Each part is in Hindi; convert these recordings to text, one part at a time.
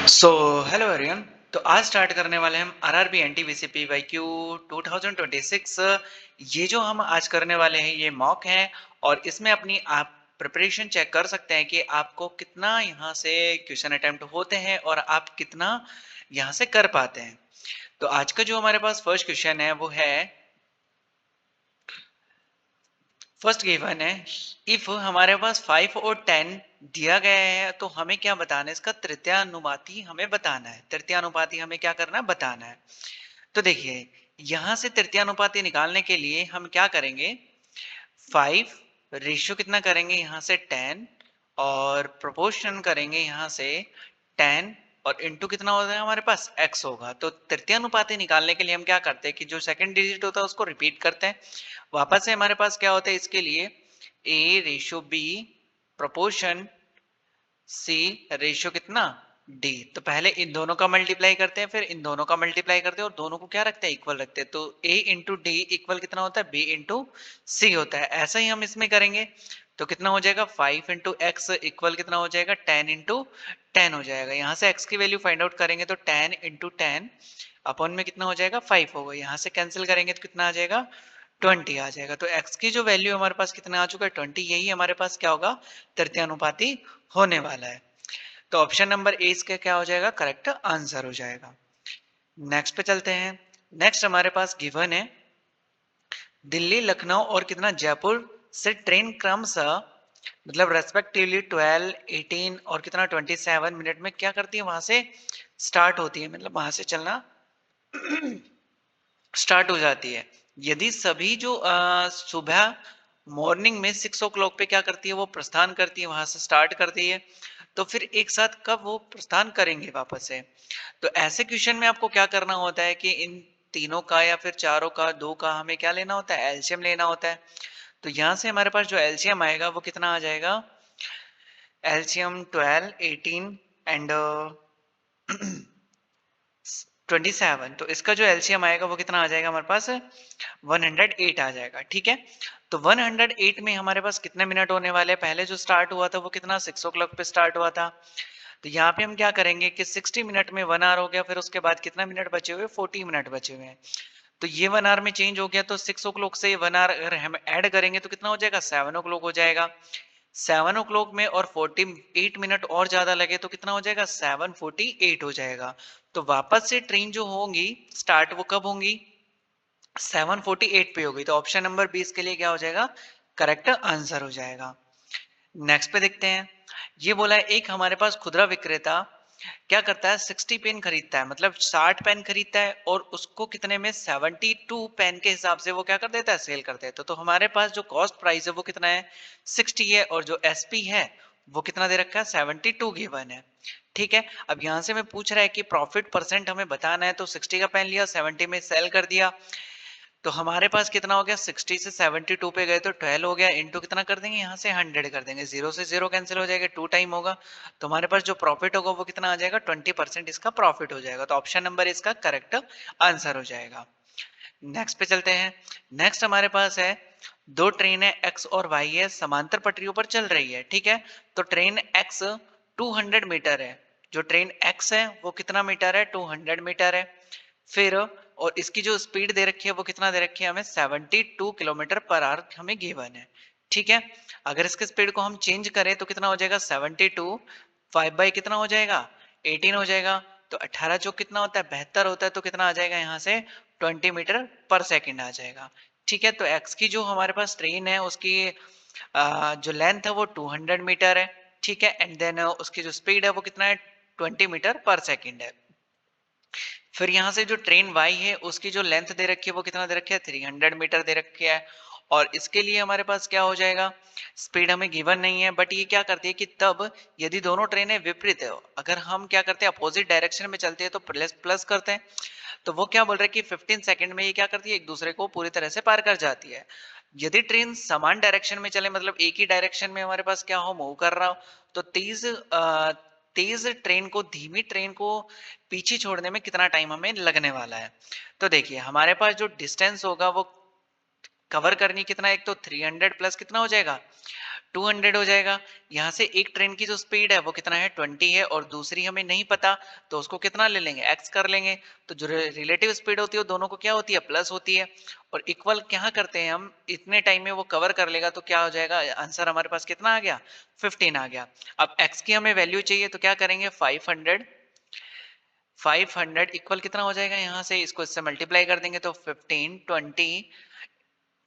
So hello everyone. तो आज स्टार्ट करने वाले हैं हम आरआरबी एनटीपीसी वाईक्यू 2026। ये जो हम आज करने वाले हैं ये मॉक है और इसमें अपनी आप प्रिपरेशन चेक कर सकते हैं कि आपको कितना यहाँ से क्वेश्चन अटेम्प्ट होते हैं और आप कितना यहाँ से कर पाते हैं। तो आज का जो हमारे पास फर्स्ट क्वेश्चन है वो है, फर्स्ट गिवन है, इफ हमारे पास 5 और 10 दिया गया है तो हमें क्या बताना है, इसका तृतीयानुपाती हमें बताना है। तृतीयानुपाती हमें क्या करना है, बताना है। तो देखिए यहां से तृतीयानुपाती निकालने के लिए हम क्या करेंगे, 5 रेशियो कितना करेंगे यहाँ से 10 और प्रोपोर्शन करेंगे यहाँ से 10 और इनटू कितना होता है हमारे पास x होगा। तो तृतीयानुपाती निकालने के लिए हम क्या करते हैं कि जो सेकंड डिजिट होता है उसको रिपीट करते हैं। वापस से हमारे पास क्या होता है, इसके लिए a ratio b proportion c ratio कितना d। तो पहले इन दोनों का मल्टीप्लाई करते हैं, फिर इन दोनों का मल्टीप्लाई करते हैं और दोनों को क्या रखते हैं, इक्वल रखते हैं। तो a इंटू डी इक्वल कितना होता है, b इंटू सी होता है। ऐसा ही हम इसमें करेंगे तो कितना हो जाएगा, 5 इंटू एक्स इक्वल कितना हो जाएगा, 10 इंटू 10 हो जाएगा। यहाँ से x की वैल्यू फाइंड आउट करेंगे तो 10 इंटू 10 अपॉन में कितना हो जाएगा, 5 होगा। यहाँ से कैंसिल करेंगे तो कितना आ जाएगा, 20 आ जाएगा। तो x की जो वैल्यू हमारे पास कितना आ चुका है, 20। यही हमारे पास क्या होगा, तृतीयानुपाती होने वाला है। तो ऑप्शन नंबर ए इसका क्या हो जाएगा, करेक्ट आंसर हो जाएगा। नेक्स्ट पे चलते हैं। नेक्स्ट हमारे पास गिवन है, दिल्ली, लखनऊ और कितना जयपुर से ट्रेन क्रमशः मतलब रेस्पेक्टिवली 12, 18 और कितना 27 मिनट में क्या करती है, वहां से स्टार्ट होती है, मतलब वहां से चलना स्टार्ट हो जाती है। यदि सभी जो सुबह मॉर्निंग में 6 o'clock पे क्या करती है, वो प्रस्थान करती है, वहां से स्टार्ट करती है, तो फिर एक साथ कब वो प्रस्थान करेंगे वापस से। तो ऐसे क्वेश्चन में आपको क्या करना होता है कि इन तीनों का या फिर चारों का, दो का हमें क्या लेना होता है, एलसीएम लेना होता है। तो यहाँ से हमारे पास जो एलसीएम आएगा वो कितना आ जाएगा, एलसीएम 12, 18 एंड 27। तो इसका जो एलसीएम आएगा वो कितना आ जाएगा हमारे पास, 108 आ जाएगा। ठीक है, तो 108 में हमारे पास कितने मिनट होने वाले हैं, पहले जो स्टार्ट हुआ था वो कितना 6 o'clock पे स्टार्ट हुआ था। तो यहाँ पे हम क्या करेंगे कि 60 मिनट में 1 आवर हो गया, फिर उसके बाद कितना मिनट बचे हुए, 40 मिनट बचे हुए हैं। तो ये 1 आवर में चेंज हो गया, तो 6 o'clock से 1 आवर अगर हम ऐड करेंगे तो कितना हो जाएगा, 7 o'clock हो जाएगा। 7 o'clock में और 48 मिनट और ज्यादा लगे तो कितना हो जाएगा, 7:48 हो जाएगा। तो वापस से ट्रेन जो होंगी स्टार्ट वो कब होंगी, 7:48 पे होगी। तो ऑप्शन नंबर 20 के लिए क्या हो जाएगा, करेक्ट आंसर हो जाएगा। नेक्स्ट पे देखते हैं। ये बोला है, एक हमारे पास खुदरा विक्रेता क्या करता है, 60 पेन खरीदता है, मतलब 60 पेन खरीदता है और उसको कितने में, 72 पेन के हिसाब से वो क्या कर देता है, सेल कर देता है। तो हमारे पास जो कॉस्ट प्राइस है वो कितना है, 60 है, और जो एसपी है वो कितना दे रखा है, 72 गिवन है। ठीक है, अब यहाँ से मैं पूछ रहा है कि प्रॉफिट परसेंट हमें बताना है, तो 60 का पेन लिया, 70 में सेल कर दिया, तो हमारे पास कितना हो गया, 60 से 72 पे गए तो 12 हो गया, इंटू कितना कर देंगे, यहाँ से 100 कर देंगे, जीरो से जीरो कैंसिल हो जाएगा, 2 टाइम होगा। तो हमारे पास जो प्रॉफिट होगा वो कितना आ जाएगा, 20% इसका प्रॉफिट हो जाएगा। तो ऑप्शन नंबर इसका करेक्ट आंसर हो जाएगा। नेक्स्ट पे चलते हैं। नेक्स्ट हमारे पास है, दो ट्रेन है एक्स और वाई है, समांतर पटरियों पर चल रही है। ठीक है, तो ट्रेन एक्स 200 मीटर है, जो ट्रेन एक्स है वो कितना मीटर है, 200 मीटर है। फिर और इसकी जो स्पीड दे रखी है वो कितना दे रखी है हमें, 72 किलोमीटर पर आवर हमें गिवन है। ठीक है, अगर इसके स्पीड को हम चेंज करें तो कितना हो जाएगा, 72 5 बाई कितना हो जाएगा, 18 हो जाएगा। तो 18 चौक कितना होता है, 72 होता है, तो कितना आ जाएगा यहाँ से 20 मीटर पर सेकंड आ जाएगा। ठीक है, तो एक्स की जो हमारे पास ट्रेन है उसकी जो लेंथ है वो 200 मीटर है। ठीक है, एंड देन उसकी जो स्पीड है वो कितना है, 20 मीटर पर सेकंड है। फिर यहाँ से जो ट्रेन वाई है उसकी जो लेंथ दे रखी है वो कितना दे रखी है, 300 मीटर दे रखी है। और इसके लिए हमारे पास क्या हो जाएगा, स्पीड हमें गिवन नहीं है, बट ये क्या करती है कि तब यदि दोनों ट्रेनें विपरीत है, अगर हम क्या करते हैं अपोजिट डायरेक्शन में चलती है तो प्लस प्लस करते हैं। तो वो क्या बोल रहे हैं कि 15 सेकंड में ये क्या करती है, एक दूसरे को पूरी तरह से पार कर जाती है। यदि ट्रेन समान डायरेक्शन में चले, मतलब एक ही डायरेक्शन में हमारे पास क्या हो, मूव कर रहा हो, तो तेज ट्रेन को धीमी ट्रेन को पीछे छोड़ने में कितना टाइम हमें लगने वाला है। तो देखिए हमारे पास जो डिस्टेंस होगा वो कवर करनी कितना, एक तो 300 प्लस कितना हो जाएगा, 200 हो जाएगा। यहाँ से एक ट्रेन की जो स्पीड है वो कितना है 20 है, और दूसरी हमें नहीं पता, तो उसको कितना ले लेंगे x कर लेंगे। तो जो रिलेटिव स्पीड होती है दोनों को क्या होती है प्लस होती है, और इक्वल क्या करते हैं हम, इतने टाइम में वो कवर कर लेगा, तो क्या हो जाएगा आंसर हमारे पास कितना आ गया 15 आ गया। अब x की हमें वैल्यू चाहिए तो क्या करेंगे 500 इक्वल कितना हो जाएगा, यहाँ से इसको इससे मल्टीप्लाई कर देंगे तो 15 20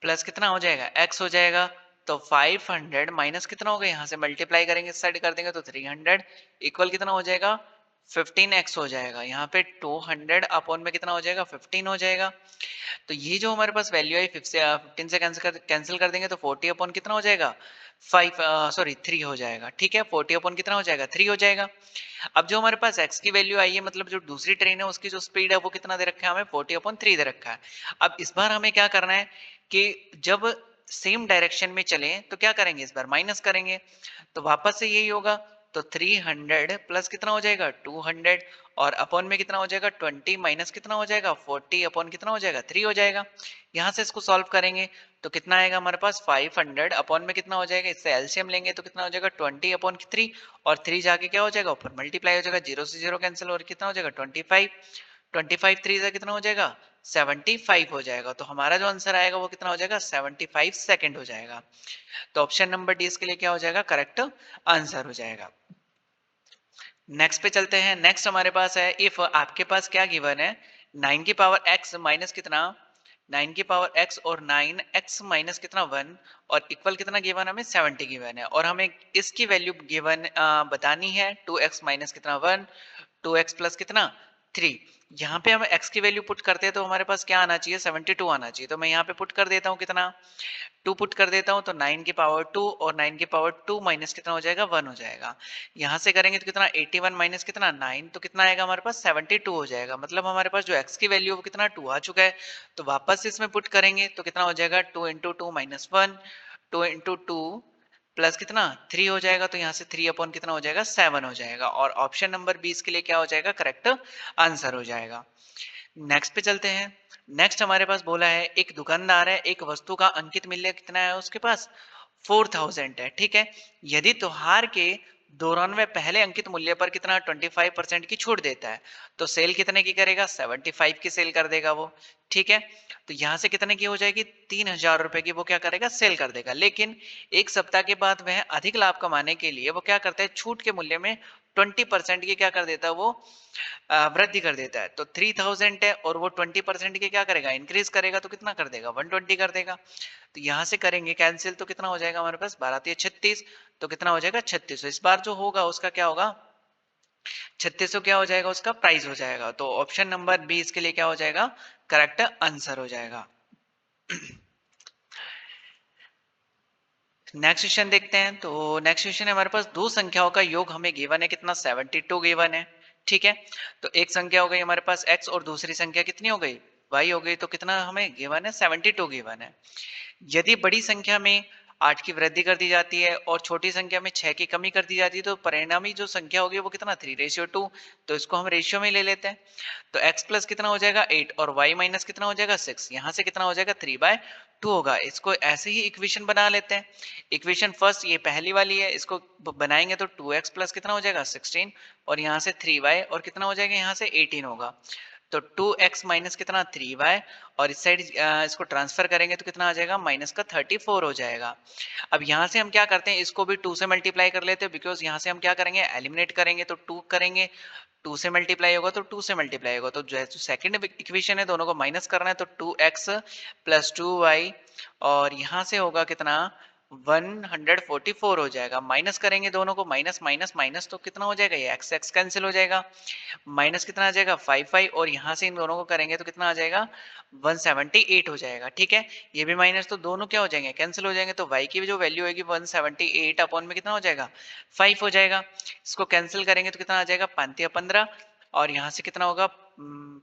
प्लस कितना हो जाएगा x हो जाएगा। तो 500 माइनस कितना होगा, यहाँ से मल्टीप्लाई करेंगे इस साइड कर देंगे तो 300 इक्वल कितना हो जाएगा 15x हो जाएगा। यहाँ पे 200 अपॉन में कितना हो जाएगा 15 हो जाएगा। तो ये जो हमारे पास वैल्यू है 15 से कैंसिल कर देंगे तो 40 अपॉन कितना हो जाएगा 3 हो जाएगा। ठीक है, 40 अपॉन कितना हो जाएगा 3 हो जाएगा। अब जो हमारे पास x की वैल्यू आई है, मतलब जो दूसरी ट्रेन है उसकी जो स्पीड है वो कितना दे रखा है हमें 40/3 दे रखा है। अब इस बार हमें क्या करना है कि जब सेम डायरेक्शन में चले तो क्या करेंगे, इस बार माइनस करेंगे, तो वापस से यही होगा। तो 300 प्लस कितना हो जाएगा 200, और अपॉन में कितना हो जाएगा 20 माइनस कितना हो जाएगा 40 अपॉन कितना हो जाएगा 3 हो जाएगा। यहाँ से इसको सॉल्व करेंगे तो कितना आएगा हमारे पास 500 अपॉन में कितना हो जाएगा, इससे एलसीएम लेंगे तो कितना हो जाएगा 20/3, और 3 जाके क्या हो जाएगा ऊपर मल्टीप्लाई हो जाएगा, 0 से 0 कैंसिल, और कितना हो जाएगा 25, 25 3 से कितना हो जाएगा 75 हो जाएगा। तो हमारा जो आंसर आएगा वो कितना हो जाएगा 75 सेकंड हो जाएगा। तो ऑप्शन नंबर डी इसके लिए क्या हो जाएगा करेक्ट आंसर हो जाएगा। नेक्स्ट पे चलते हैं। नेक्स्ट हमारे पास है इफ आपके पास क्या गिवन है 9 की पावर x माइनस कितना 9 की पावर x और 9x माइनस कितना 1 और इक्वल कितना गिवन हमें 70 गिवन है, और हमें इसकी वैल्यू गिवन बतानी है 2x माइनस कितना 1 2x प्लस कितना 3। यहाँ पे हम x की वैल्यू पुट करते हैं तो हमारे पास क्या आना चाहिए 72 आना चाहिए। तो मैं यहाँ पे पुट कर देता हूँ कितना 2 पुट कर देता हूँ, तो 9 की पावर 2 और 9 की पावर 2 माइनस कितना हो जाएगा 1 हो जाएगा। यहाँ से करेंगे तो कितना 81 माइनस कितना 9, तो कितना आएगा हमारे पास 72 हो जाएगा। मतलब हमारे पास जो x की वैल्यू वो कितना 2 आ चुका है। तो वापस इसमें पुट करेंगे तो कितना हो जाएगा 2 इंटू 2 माइनस 1 2 इंटू 2 प्लस कितना 3 हो जाएगा। तो यहाँ से 3 अपॉन कितना हो जाएगा 7 हो जाएगा, और ऑप्शन नंबर 20 के लिए क्या हो जाएगा करेक्ट आंसर हो जाएगा। नेक्स्ट पे चलते हैं। नेक्स्ट हमारे पास बोला है एक दुकानदार है, एक वस्तु का अंकित मूल्य कितना है उसके पास 4000 है। ठीक है, यदि त्योहार के दौरान वह पहले अंकित मूल्य पर कितना 25% की छूट देता है तो सेल कितने की करेगा 75 की सेल कर देगा वो। ठीक है, तो यहाँ से कितने की हो जाएगी 3000 रुपए की वो क्या करेगा सेल कर देगा। लेकिन एक सप्ताह के बाद वह अधिक लाभ कमाने के लिए वो क्या करता है छूट के मूल्य में 20% की क्या कर देता है वो वृद्धि कर देता है। तो 3000 है और वो 20% के क्या करेगा इंक्रीज करेगा, तो कितना कर देगा 120 कर देगा। तो यहाँ से करेंगे कैंसिल तो कितना हो जाएगा हमारे पास 12 36, तो कितना हो जाएगा 36। इस बार जो होगा उसका क्या होगा 3600 क्या हो जाएगा उसका प्राइस हो जाएगा। तो ऑप्शन नंबर बी इसके लिए क्या हो जाएगा करेक्ट आंसर हो जाएगा। नेक्स्ट क्वेश्चन देखते हैं। तो नेक्स्ट क्वेश्चन है हमारे पास दो संख्याओं का योग हमें गिवन है कितना 72 गिवन है। ठीक है, तो एक संख्या हो गई हमारे पास x और दूसरी संख्या कितनी हो गई y हो गई, तो कितना हमें गिवन है 72 गिवन है। यदि बड़ी संख्या में 8 की वृद्धि कर दी जाती है और छोटी संख्या में 6 की कमी कर दी जाती है तो परिणामी जो संख्या होगी वो कितना 3:2, तो इसको हम रेशियो में ले लेते हैं। तो x प्लस कितना हो जाएगा 8 और y माइनस कितना हो जाएगा 6, यहाँ से कितना हो जाएगा 3/2 होगा। इसको ऐसे ही इक्वेशन बना लेते हैं। इक्वेशन फर्स्ट ये पहली वाली है, इसको बनाएंगे तो 2x प्लस कितना हो जाएगा 16 और यहाँ से 3y और कितना हो जाएगा यहाँ से 18 होगा। तो 2x माइनस कितना 3y और इस साइड इसको ट्रांसफर करेंगे तो कितना आ जाएगा माइनस का 34 हो जाएगा। अब यहाँ से हम क्या करते हैं इसको भी 2 से मल्टीप्लाई कर लेते हैं, बिकॉज यहाँ से हम क्या करेंगे एलिमिनेट करेंगे तो 2 करेंगे, 2 से मल्टीप्लाई होगा तो 2 से मल्टीप्लाई होगा। तो जो सेकंड इक्वेशन है दोनों को माइनस करना है तो 2x प्लस 2y और यहाँ से होगा कितना 144 हो जाएगा। माइनस करेंगे दोनों को, माइनस माइनस माइनस तो कितना हो जाएगा ये x x कैंसिल हो जाएगा, माइनस कितना आ जाएगा 5y और यहाँ से इन दोनों को करेंगे तो कितना आ जाएगा 178 हो जाएगा। ठीक है, ये भी माइनस तो दोनों क्या हो जाएंगे कैंसिल हो जाएंगे। तो y की जो वैल्यू होगी 178 अपॉन में कितना हो जाएगा 5 हो जाएगा। इसको कैंसिल करेंगे तो कितना आ जाएगा 5×15 और यहाँ से कितना होगा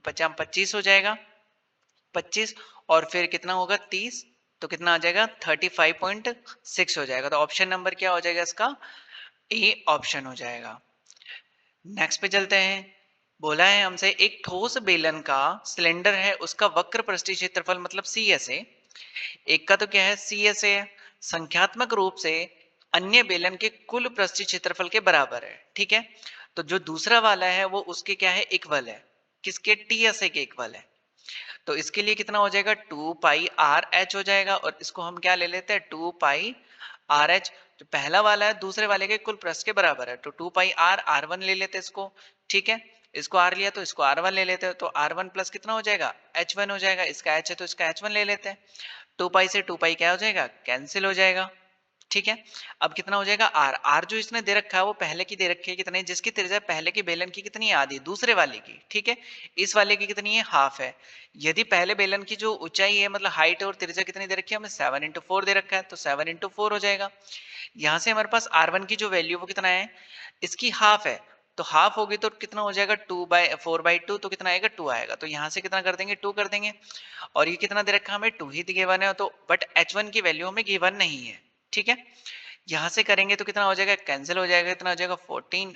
25 हो जाएगा 25 और फिर कितना होगा 30, तो कितना आ जाएगा 35.6 हो जाएगा। तो ऑप्शन नंबर क्या हो जाएगा इसका ए ऑप्शन हो जाएगा। नेक्स्ट पे चलते हैं। बोला है हमसे एक ठोस बेलन का सिलेंडर है, उसका वक्र पृष्ठीय क्षेत्रफल मतलब सी एस ए, एक का तो क्या है सी एस ए, संख्यात्मक रूप से अन्य बेलन के कुल पृष्ठीय क्षेत्रफल के बराबर है। ठीक है, तो जो दूसरा वाला है वो उसके क्या है, इक्वल है, किसके, TSA के इक्वल है। तो इसके लिए कितना हो जाएगा, 2 पाई आर एच हो जाएगा, और इसको हम क्या ले लेते हैं, 2 पाई आर एच। जो पहला वाला है दूसरे वाले के कुल पृष्ठ के बराबर है, तो 2 पाई आर, आर वन ले लेते हैं इसको। ठीक है, इसको आर लिया तो इसको आर वन ले लेते हैं, तो आर वन प्लस कितना हो जाएगा, एच वन हो जाएगा, इसका एच है तो इसका एच वन ले लेते हैं। 2 पाई से 2 पाई क्या हो जाएगा, कैंसिल हो जाएगा। ठीक है, अब कितना हो जाएगा, आर, आर जो इसने दे रखा है वो पहले की दे रखी है कितने, जिसकी त्रिज्या पहले के बेलन की कितनी है, आधी, दूसरे वाले की। ठीक है, इस वाले की कितनी है, हाफ है। यदि पहले बेलन की जो ऊंचाई है, मतलब हाइट और त्रिज्या कितनी दे रखी है, हमें 7 × 4 दे रखा है, तो 7 × 4 हो जाएगा। यहाँ से हमारे पास R1 की जो वैल्यू वो कितना है, इसकी हाफ है, तो हाफ होगी तो कितना हो जाएगा, 2/4/2, तो कितना आएगा, 2 आएगा। तो यहाँ से कितना कर देंगे, 2 कर देंगे, और ये कितना दे रखा है हमें, 2 ही गिवन है, तो बट H1 की वैल्यू हमें गिवन नहीं है। ठीक है, यहाँ से करेंगे तो कितना हो जाएगा, कैंसिल हो जाएगा, कितना हो जाएगा 14,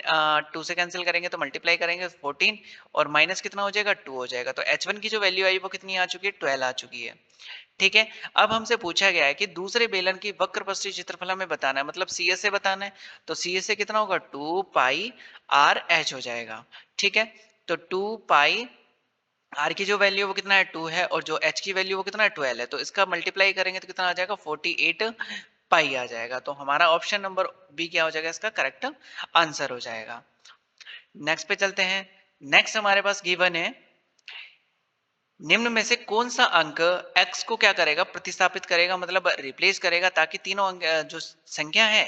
2 से कैंसिल करेंगे तो मल्टीप्लाई करेंगे 14, और माइनस कितना हो जाएगा, 2 हो जाएगा। तो H1 की जो वैल्यू आई वो कितनी आ चुकी है, 12 आ चुकी है। ठीक है, अब हमसे पूछा गया है कि दूसरे बेलन की वक्र पृष्ठीय क्षेत्रफल हमें बताना है, मतलब सी एस से बताना है, तो सी एस से कितना होगा, 2 पाई आर एच हो जाएगा। ठीक है, तो 2 पाई आर की जो वैल्यू वो कितना है, 2 है, और जो एच की वैल्यू वो कितना है, 12 है, तो इसका मल्टीप्लाई करेंगे तो कितना आ जाएगा, 48 पाई आ जाएगा। तो हमारा ऑप्शन नंबर बी क्या हो जाएगा, इसका करेक्ट आंसर हो जाएगा। नेक्स्ट पे चलते हैं। नेक्स्ट हमारे पास गिवन है, निम्न में से कौन सा अंक x को क्या करेगा, प्रतिस्थापित करेगा, मतलब रिप्लेस करेगा, ताकि तीनों अंक जो संख्या है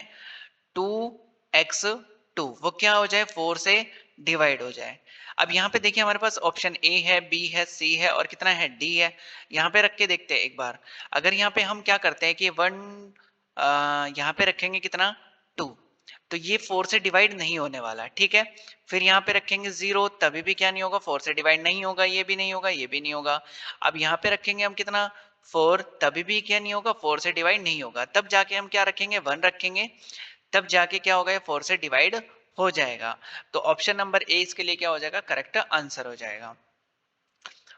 2x2 वो क्या हो जाए, 4 से डिवाइड हो जाए। अब यहाँ पे देखिए हमारे पास ऑप्शन ए है, बी है, सी है, और कितना है, डी है। यहाँ पे रख के देखते हैं एक बार। अगर यहाँ पे हम क्या करते हैं कि 1 यहाँ पे रखेंगे कितना, 2, तो ये 4 से डिवाइड नहीं होने वाला। ठीक है, फिर यहाँ पे रखेंगे 0, तभी भी क्या नहीं होगा, 4 से डिवाइड नहीं होगा, ये भी नहीं होगा, ये भी नहीं होगा। अब यहाँ पे रखेंगे हम कितना, 4, तभी भी क्या नहीं होगा, 4 से डिवाइड नहीं होगा। तब जाके हम क्या रखेंगे, 1 रखेंगे, तब जाके क्या होगा, 4 से डिवाइड हो जाएगा। तो ऑप्शन नंबर ए इसके लिए क्या हो जाएगा, करेक्ट आंसर हो जाएगा।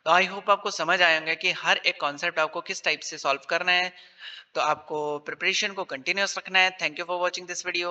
तो आई होप आपको समझ आएंगे कि हर एक कॉन्सेप्ट आपको किस टाइप से सॉल्व करना है। तो आपको प्रिपरेशन को कंटिन्यूअस रखना है। Thank you for watching this video.